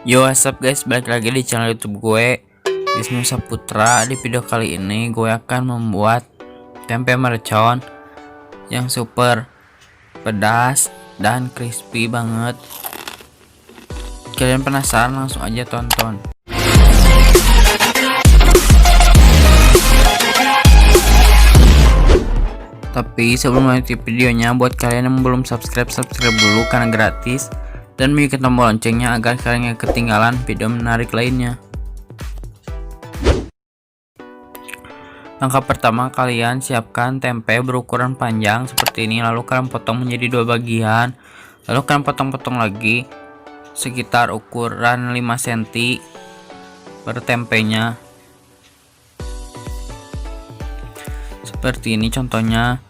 Yo, what's up guys, balik lagi di channel YouTube gue, Wisnu Saputra. Di video kali ini gue akan membuat tempe mercon yang super pedas dan crispy banget. Kalian penasaran? Langsung aja tonton. Tapi sebelum lanjut videonya, buat kalian yang belum subscribe dulu karena gratis, dan mengikuti tombol loncengnya agar kalian gak ketinggalan video menarik lainnya. Langkah pertama, kalian siapkan tempe berukuran panjang seperti ini, lalu kalian potong menjadi dua bagian, lalu kalian potong-potong lagi sekitar ukuran 5 cm per tempenya. Seperti ini contohnya.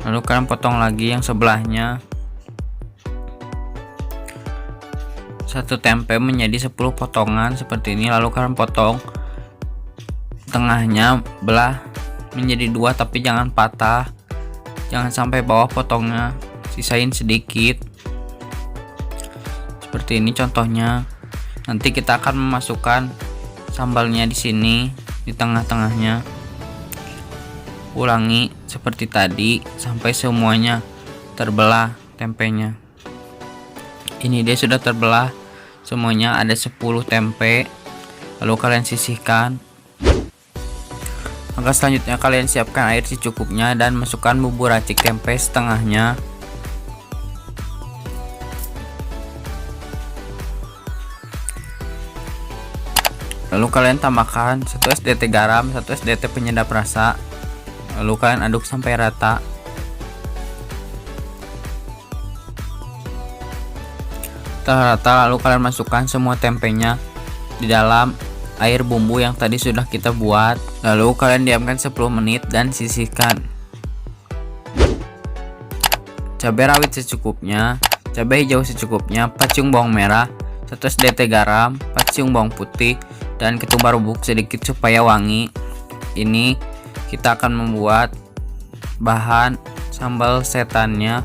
Lalu kalian potong lagi yang sebelahnya. Satu tempe menjadi 10 potongan seperti ini, lalu kalian potong tengahnya, belah menjadi 2 tapi jangan patah, jangan sampai bawah potongnya, sisain sedikit seperti ini contohnya. Nanti kita akan memasukkan sambalnya di sini di tengah-tengahnya. Ulangi seperti tadi sampai semuanya terbelah tempenya. Ini dia sudah terbelah semuanya, ada 10 tempe. Lalu kalian sisihkan. Langkah selanjutnya, kalian siapkan air secukupnya dan masukkan bumbu racik tempe setengahnya. Lalu kalian tambahkan 1 SDT garam, 1 SDT penyedap rasa. Lalu kalian aduk sampai rata. Setelah rata, lalu kalian masukkan semua tempenya di dalam air bumbu yang tadi sudah kita buat. Lalu kalian diamkan 10 menit dan sisihkan. Cabai rawit secukupnya, cabai hijau secukupnya, 4 siung bawang merah, 1 SDT garam, 4 siung bawang putih, dan ketumbar bubuk sedikit supaya wangi. Ini kita akan membuat bahan sambal setannya,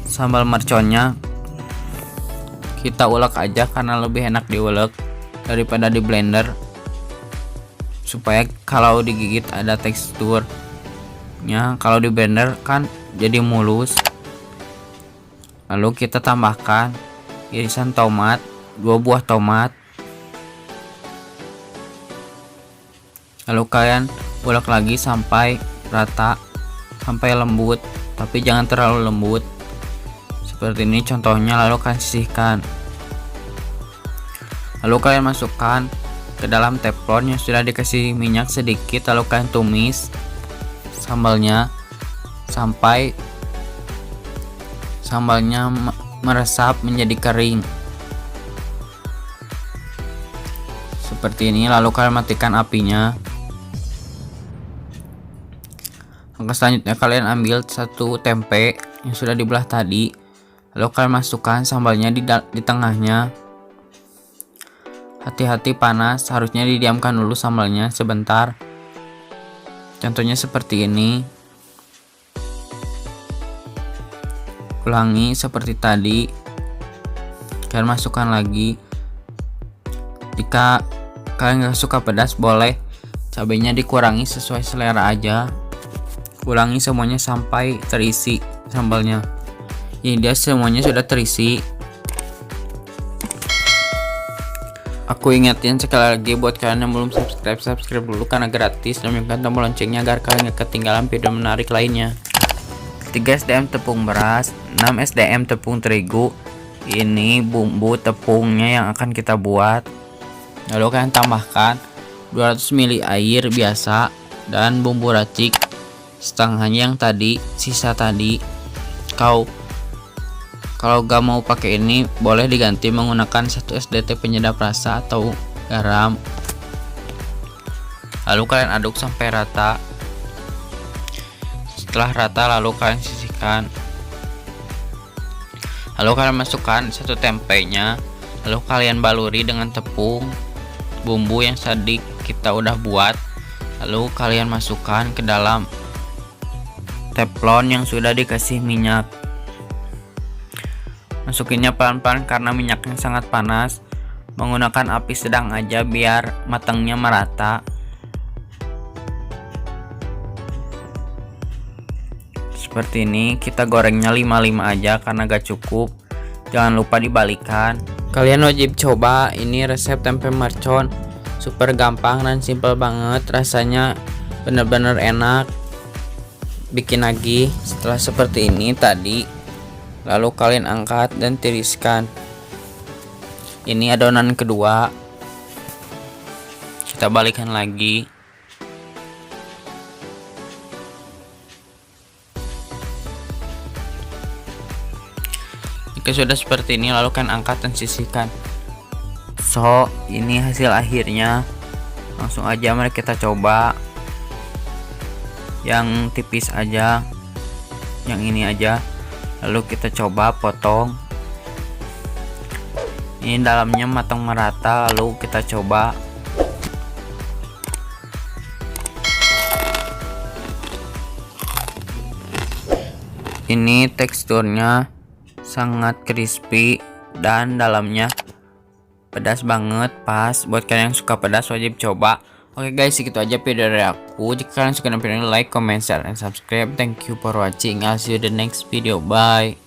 sambal merconnya. Kita ulek aja karena lebih enak diulek daripada di blender, supaya kalau digigit ada teksturnya. Kalau di blender kan jadi mulus. Lalu kita tambahkan irisan tomat, 2 buah tomat. Lalu kalian ulek lagi sampai rata, sampai lembut, tapi jangan terlalu lembut seperti ini contohnya. Lalu kalian sisihkan. Lalu kalian masukkan ke dalam teflon yang sudah dikasih minyak sedikit. Lalu kalian tumis sambalnya sampai sambalnya meresap menjadi kering seperti ini. Lalu kalian matikan apinya. Langkah selanjutnya, kalian ambil 1 tempe yang sudah dibelah tadi, lalu kalian masukkan sambalnya di tengahnya. Hati-hati panas, harusnya didiamkan dulu sambalnya sebentar. Contohnya seperti ini. Ulangi seperti tadi. Kalian masukkan lagi. Jika kalian gak suka pedas, boleh cabenya dikurangi sesuai selera aja. Ulangi semuanya sampai terisi sambalnya. Ini dia semuanya sudah terisi. Aku ingetin sekali lagi buat kalian yang belum subscribe dulu karena gratis, dan nyalakan tombol loncengnya agar kalian gak ketinggalan video menarik lainnya. 3 SDM tepung beras, 6 SDM tepung terigu. Ini bumbu tepungnya yang akan kita buat. Lalu kalian tambahkan 200 ml air biasa dan bumbu racik setengahnya yang tadi, sisa tadi. Kalau gak mau pakai ini, boleh diganti menggunakan 1 SDT penyedap rasa atau garam. Lalu kalian aduk sampai rata. Setelah rata, lalu kalian sisihkan. Lalu kalian masukkan 1 tempenya. Lalu kalian baluri dengan tepung bumbu yang tadi kita udah buat. Lalu kalian masukkan ke dalam teflon yang sudah dikasih minyak. Masukinnya pelan-pelan karena minyaknya sangat panas. menggunakan api sedang aja biar matangnya merata. Seperti ini, kita gorengnya 5-5 aja karena gak cukup. Jangan lupa dibalikan. Kalian wajib coba, ini resep tempe mercon. Super gampang dan simple banget, rasanya bener-bener enak. Bikin lagi setelah seperti ini tadi, lalu kalian angkat dan tiriskan. Ini adonan kedua, kita balikan lagi. Jika sudah seperti ini, lalu kalian angkat dan sisihkan. So, ini hasil akhirnya. Langsung aja mari kita coba. Yang tipis aja, yang ini aja. Lalu kita coba potong. Ini dalamnya matang merata, lalu kita coba. Ini teksturnya sangat crispy dan dalamnya pedas banget, pas buat kalian yang suka pedas wajib coba. Oke guys, segitu aja video dari aku. Jika kalian suka video ini, like, comment, share, and subscribe. Thank you for watching. I'll see you the next video. Bye.